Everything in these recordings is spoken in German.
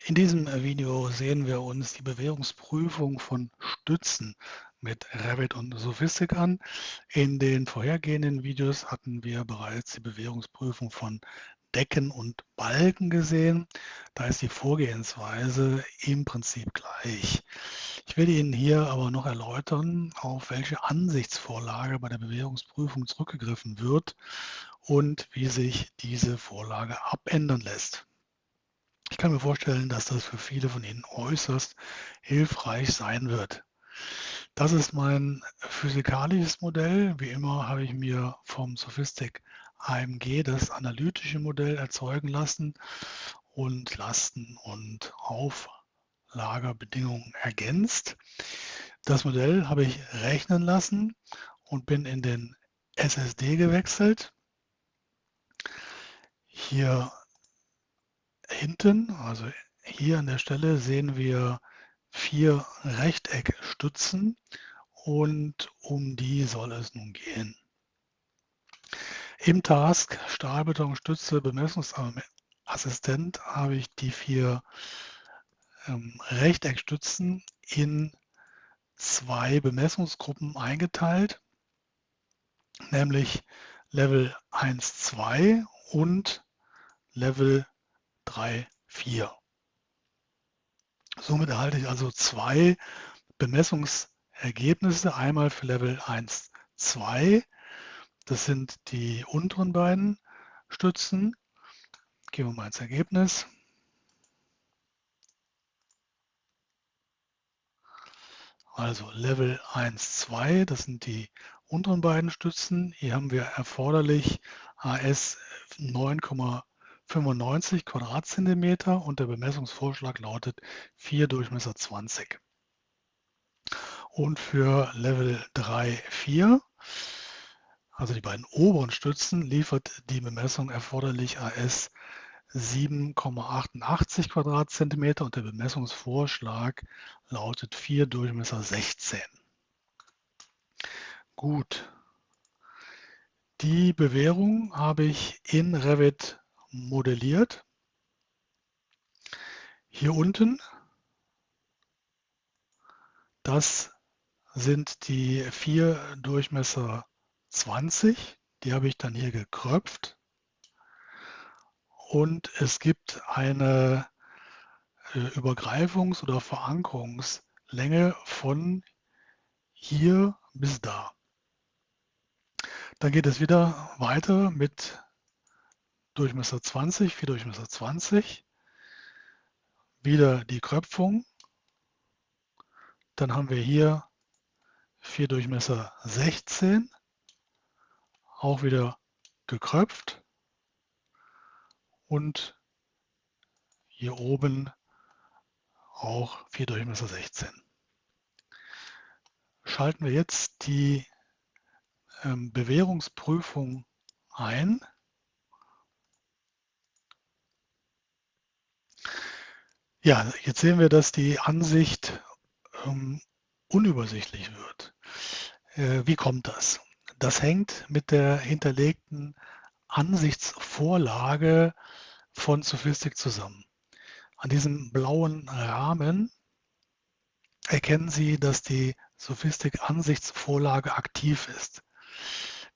In diesem Video sehen wir uns die Bewährungsprüfung von Stützen mit Revit und Sophistic an. In den vorhergehenden Videos hatten wir bereits die Bewährungsprüfung von Decken und Balken gesehen. Da ist die Vorgehensweise im Prinzip gleich. Ich werde Ihnen hier aber noch erläutern, auf welche Ansichtsvorlage bei der Bewährungsprüfung zurückgegriffen wird und wie sich diese Vorlage abändern lässt. Ich kann mir vorstellen, dass das für viele von Ihnen äußerst hilfreich sein wird. Das ist mein physikalisches Modell. Wie immer habe ich mir vom Sophistic AMG das analytische Modell erzeugen lassen und Lasten- und Auflagerbedingungen ergänzt. Das Modell habe ich rechnen lassen und bin in den SSD gewechselt. Hier hinten, also hier an der Stelle, sehen wir 4 Rechteckstützen und um die soll es nun gehen. Im Task Stahlbetonstütze Bemessungsassistent habe ich die 4 Rechteckstützen in 2 Bemessungsgruppen eingeteilt, nämlich Level 1, 2 und Level 3, 4. Somit erhalte ich also 2 Bemessungsergebnisse, einmal für Level 1, 2. Das sind die unteren beiden Stützen. Gehen wir mal ins Ergebnis. Also Level 1, 2, das sind die unteren beiden Stützen. Hier haben wir erforderlich AS 9,95 Quadratzentimeter und der Bemessungsvorschlag lautet 4 Durchmesser 20. Und für Level 3, 4, also die beiden oberen Stützen, liefert die Bemessung erforderlich AS 7,88 Quadratzentimeter und der Bemessungsvorschlag lautet 4 Durchmesser 16. Gut, die Bewährung habe ich in Revit modelliert. Hier unten, das sind die 4 Durchmesser 20. Die habe ich dann hier gekröpft. Und es gibt eine Übergreifungs- oder Verankerungslänge von hier bis da. Dann geht es wieder weiter mit Durchmesser 20, 4 Durchmesser 20. Wieder die Kröpfung. Dann haben wir hier 4 Durchmesser 16. Auch wieder gekröpft. Und hier oben auch 4 Durchmesser 16. Schalten wir jetzt die Bewährungsprüfung ein. Ja, jetzt sehen wir, dass die Ansicht unübersichtlich wird. Wie kommt das? Das hängt mit der hinterlegten Ansichtsvorlage von Sophistic zusammen. An diesem blauen Rahmen erkennen Sie, dass die Sophistic-Ansichtsvorlage aktiv ist.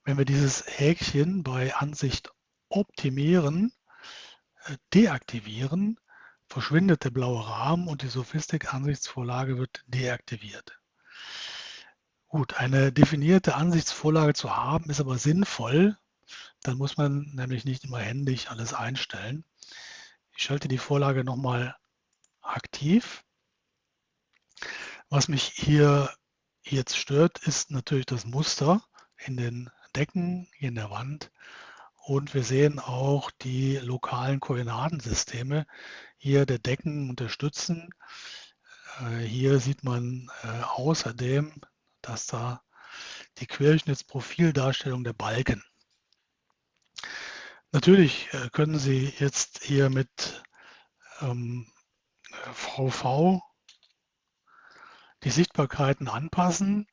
Wenn wir dieses Häkchen bei Ansicht optimieren, deaktivieren, verschwindet der blaue Rahmen und die Sophistic-Ansichtsvorlage wird deaktiviert. Gut, eine definierte Ansichtsvorlage zu haben, ist aber sinnvoll. Dann muss man nämlich nicht immer händisch alles einstellen. Ich schalte die Vorlage nochmal aktiv. Was mich hier jetzt stört, ist natürlich das Muster in den Decken, hier in der Wand. Und wir sehen auch die lokalen Koordinatensysteme hier der Decken und der Stützen. Hier sieht man außerdem, dass da die Querschnittsprofildarstellung der Balken. Natürlich können Sie jetzt hier mit VV die Sichtbarkeiten anpassen.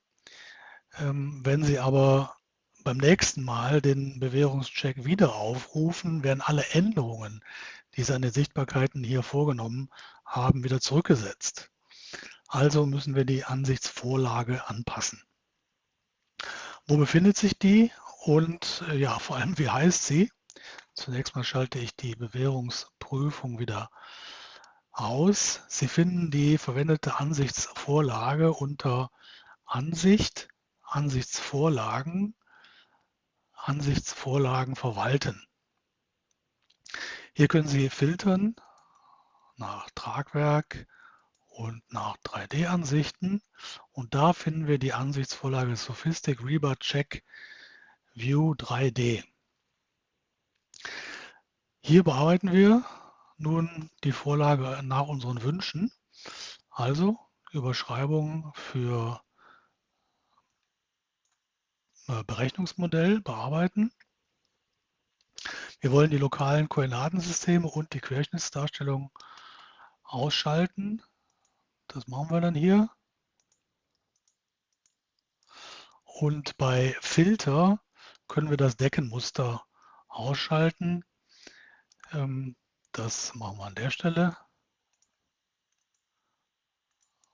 Wenn Sie aber beim nächsten Mal den Bewährungscheck wieder aufrufen, werden alle Änderungen, die Sie an den Sichtbarkeiten hier vorgenommen haben, wieder zurückgesetzt. Also müssen wir die Ansichtsvorlage anpassen. Wo befindet sich die und ja, vor allem, wie heißt sie? Zunächst mal schalte ich die Bewährungsprüfung wieder aus. Sie finden die verwendete Ansichtsvorlage unter Ansicht, Ansichtsvorlagen, Ansichtsvorlagen verwalten. Hier können Sie filtern nach Tragwerk und nach 3D-Ansichten und da finden wir die Ansichtsvorlage Sophistic Rebar Check View 3D. Hier bearbeiten wir nun die Vorlage nach unseren Wünschen, also Überschreibung für Berechnungsmodell bearbeiten. Wir wollen die lokalen Koordinatensysteme und die Querschnittsdarstellung ausschalten. Das machen wir dann hier. Und bei Filter können wir das Deckenmuster ausschalten. Das machen wir an der Stelle.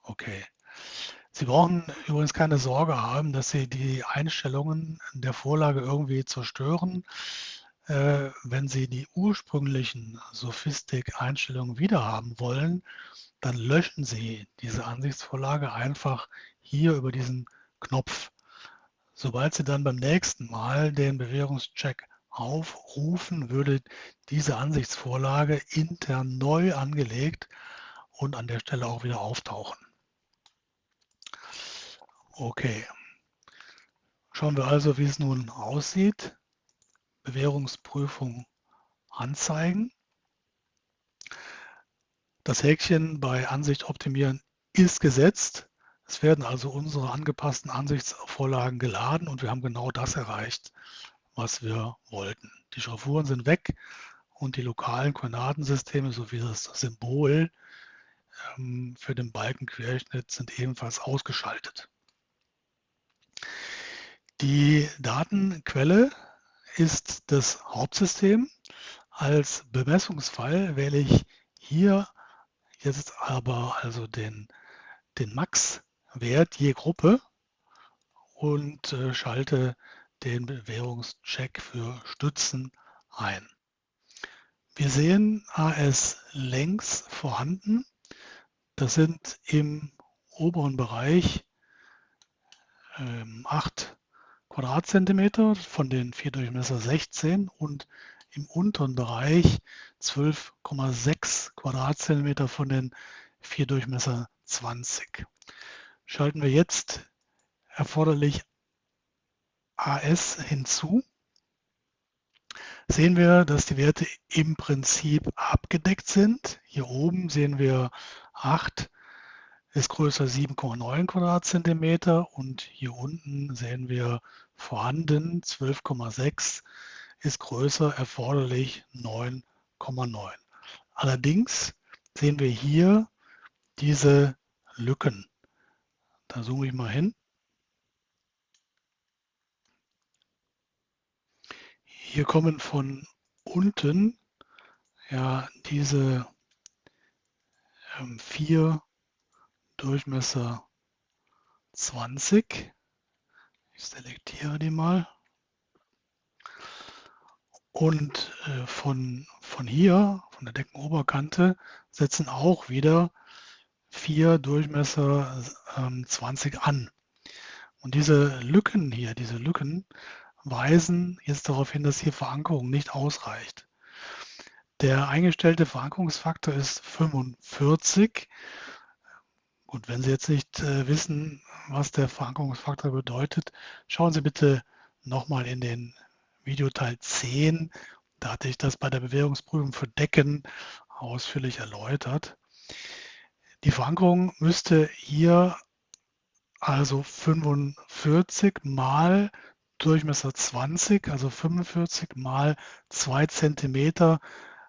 Okay. Sie brauchen übrigens keine Sorge haben, dass Sie die Einstellungen der Vorlage irgendwie zerstören. Wenn Sie die ursprünglichen Sophistic-Einstellungen wieder haben wollen, dann löschen Sie diese Ansichtsvorlage einfach hier über diesen Knopf. Sobald Sie dann beim nächsten Mal den Bewährungscheck aufrufen, würde diese Ansichtsvorlage intern neu angelegt und an der Stelle auch wieder auftauchen. Okay, schauen wir also, wie es nun aussieht. Bewährungsprüfung anzeigen. Das Häkchen bei Ansicht optimieren ist gesetzt. Es werden also unsere angepassten Ansichtsvorlagen geladen und wir haben genau das erreicht, was wir wollten. Die Schraffuren sind weg und die lokalen Koordinatensysteme sowie das Symbol für den Balkenquerschnitt sind ebenfalls ausgeschaltet. Die Datenquelle ist das Hauptsystem. Als Bemessungsfall wähle ich hier jetzt aber also den Max-Wert je Gruppe und schalte den Bewährungscheck für Stützen ein. Wir sehen AS längs vorhanden. Das sind im oberen Bereich 8 Quadratzentimeter von den 4 Durchmesser 16 und im unteren Bereich 12,6 Quadratzentimeter von den 4 Durchmesser 20. Schalten wir jetzt erforderlich AS hinzu, sehen wir, dass die Werte im Prinzip abgedeckt sind. Hier oben sehen wir 8 ist größer 7,9 Quadratzentimeter und hier unten sehen wir vorhanden 12,6 ist größer erforderlich 9,9. Allerdings sehen wir hier diese Lücken. Da zoome ich mal hin. Hier kommen von unten ja diese 4 Durchmesser 20. Ich selektiere die mal. Und von hier, von der Deckenoberkante, setzen auch wieder 4 Durchmesser 20 an. Und diese Lücken hier, diese Lücken weisen jetzt darauf hin, dass hier Verankerung nicht ausreicht. Der eingestellte Verankerungsfaktor ist 45. Gut, wenn Sie jetzt nicht wissen, was der Verankerungsfaktor bedeutet, schauen Sie bitte nochmal in den Videoteil 10. Da hatte ich das bei der Bewährungsprüfung für Decken ausführlich erläutert. Die Verankerung müsste hier also 45 mal Durchmesser 20, also 45 mal 2 cm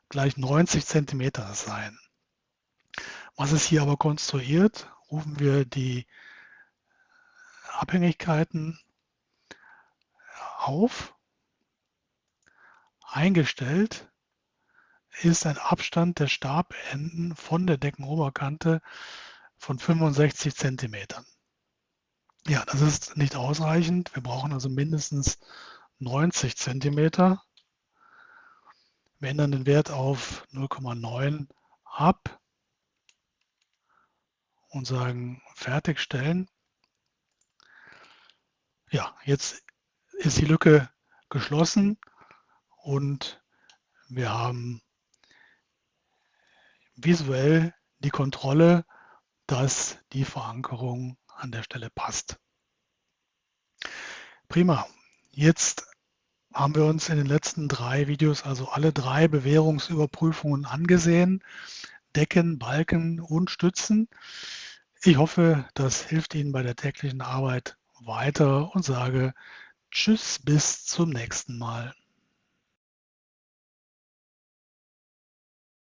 gleich 90 cm sein. Was ist hier aber konstruiert? Rufen wir die Abhängigkeiten auf. Eingestellt ist ein Abstand der Stabenden von der Deckenoberkante von 65 Zentimetern. Ja, das ist nicht ausreichend. Wir brauchen also mindestens 90 Zentimeter. Wir ändern den Wert auf 0,9 ab und sagen Fertigstellen. Ja, jetzt ist die Lücke geschlossen und wir haben visuell die Kontrolle, dass die Verankerung an der Stelle passt. Prima. Jetzt haben wir uns in den letzten 3 Videos also alle 3 Bewährungsüberprüfungen angesehen. Decken, Balken und Stützen. Ich hoffe, das hilft Ihnen bei der täglichen Arbeit weiter und sage Tschüss, bis zum nächsten Mal.